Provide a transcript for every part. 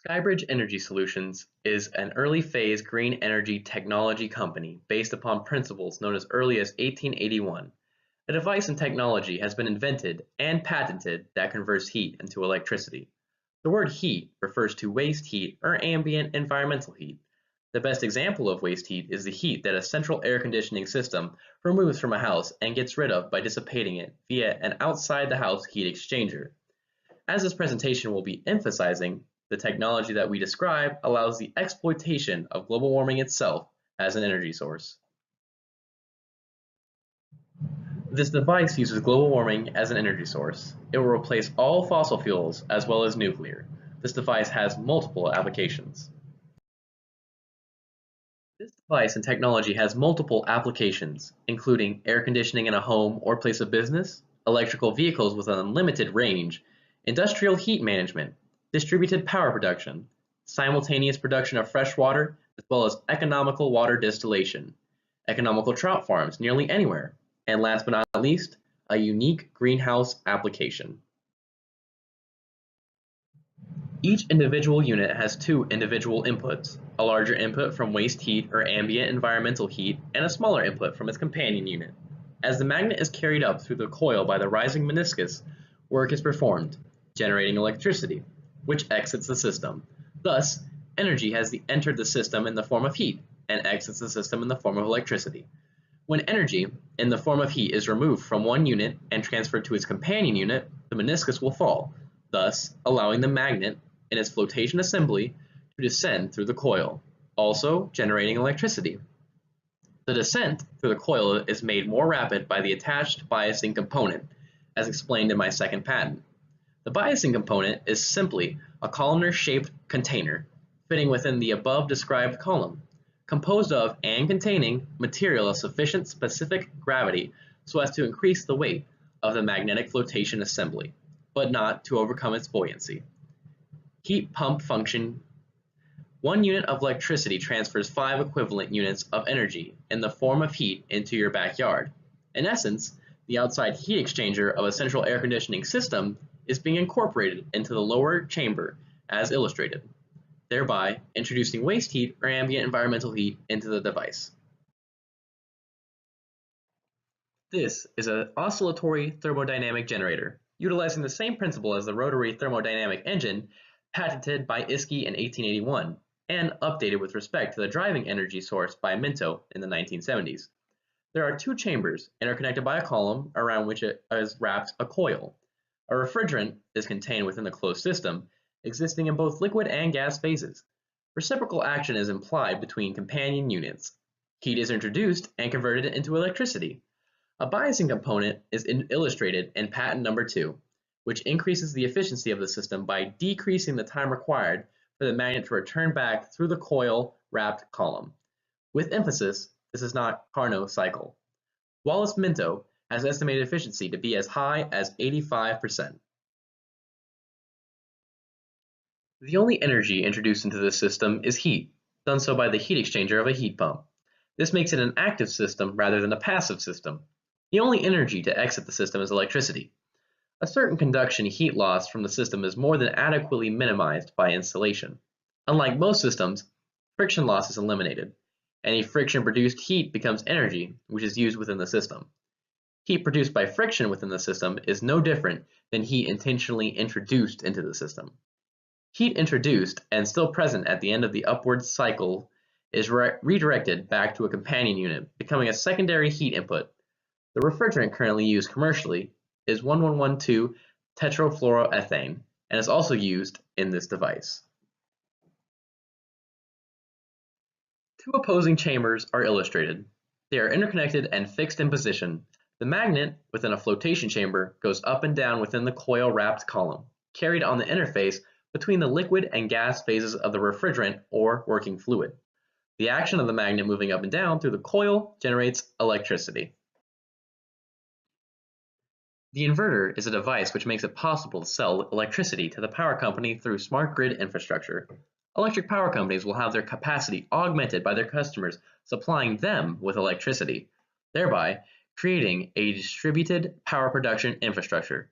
Skybridge Energy Solutions is an early-phase green energy technology company based upon principles known as early as 1881. A device and technology has been invented and patented that converts heat into electricity. The word heat refers to waste heat or ambient environmental heat. The best example of waste heat is the heat that a central air conditioning system removes from a house and gets rid of by dissipating it via an outside-the-house heat exchanger. As this presentation will be emphasizing, the technology that we describe allows the exploitation of global warming itself as an energy source. This device uses global warming as an energy source. It will replace all fossil fuels as well as nuclear. This device has multiple applications. This device and technology has multiple applications, including air conditioning in a home or place of business, electrical vehicles with an unlimited range, industrial heat management, distributed power production, simultaneous production of fresh water, as well as economical water distillation, economical trout farms nearly anywhere, and last but not least, a unique greenhouse application. Each individual unit has two individual inputs, a larger input from waste heat or ambient environmental heat, and a smaller input from its companion unit. As the magnet is carried up through the coil by the rising meniscus, work is performed, generating electricity, which exits the system. Thus, energy has entered the system in the form of heat and exits the system in the form of electricity. When energy in the form of heat is removed from one unit and transferred to its companion unit, the meniscus will fall, thus allowing the magnet in its flotation assembly to descend through the coil, also generating electricity. The descent through the coil is made more rapid by the attached biasing component, as explained in my second patent. The biasing component is simply a columnar-shaped container fitting within the above described column, composed of and containing material of sufficient specific gravity so as to increase the weight of the magnetic flotation assembly, but not to overcome its buoyancy. Heat pump function. 1 unit of electricity transfers 5 equivalent units of energy in the form of heat into your backyard. In essence, the outside heat exchanger of a central air conditioning system is being incorporated into the lower chamber as illustrated, thereby introducing waste heat or ambient environmental heat into the device. This is an oscillatory thermodynamic generator, utilizing the same principle as the rotary thermodynamic engine patented by Iski in 1881 and updated with respect to the driving energy source by Minto in the 1970s. There are 2 chambers interconnected by a column around which it is wrapped a coil. A refrigerant is contained within the closed system, existing in both liquid and gas phases. Reciprocal action is implied between companion units. Heat is introduced and converted into electricity. A biasing component is illustrated in patent number 2, which increases the efficiency of the system by decreasing the time required for the magnet to return back through the coil-wrapped column. With emphasis, this is not Carnot cycle. Wallace Minto has estimated efficiency to be as high as 85%. The only energy introduced into this system is heat, done so by the heat exchanger of a heat pump. This makes it an active system rather than a passive system. The only energy to exit the system is electricity. A certain conduction heat loss from the system is more than adequately minimized by insulation. Unlike most systems, friction loss is eliminated. Any friction-produced heat becomes energy, which is used within the system. Heat produced by friction within the system is no different than heat intentionally introduced into the system. Heat introduced and still present at the end of the upward cycle is redirected back to a companion unit, becoming a secondary heat input. The refrigerant currently used commercially is 1112 tetrafluoroethane and is also used in this device. 2 opposing chambers are illustrated. They are interconnected and fixed in position. The magnet within a flotation chamber goes up and down within the coil-wrapped column, carried on the interface between the liquid and gas phases of the refrigerant or working fluid. The action of the magnet moving up and down through the coil generates electricity. The inverter is a device which makes it possible to sell electricity to the power company through smart grid infrastructure. Electric power companies will have their capacity augmented by their customers supplying them with electricity, thereby creating a distributed power production infrastructure.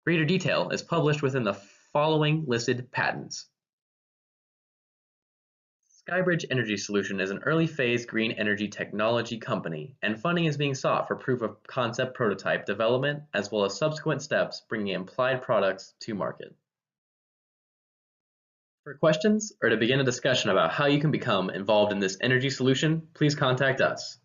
Greater detail is published within the following listed patents. Skybridge Energy Solution is an early-phase green energy technology company, and funding is being sought for proof-of-concept prototype development as well as subsequent steps bringing applied products to market. For questions or to begin a discussion about how you can become involved in this energy solution, please contact us.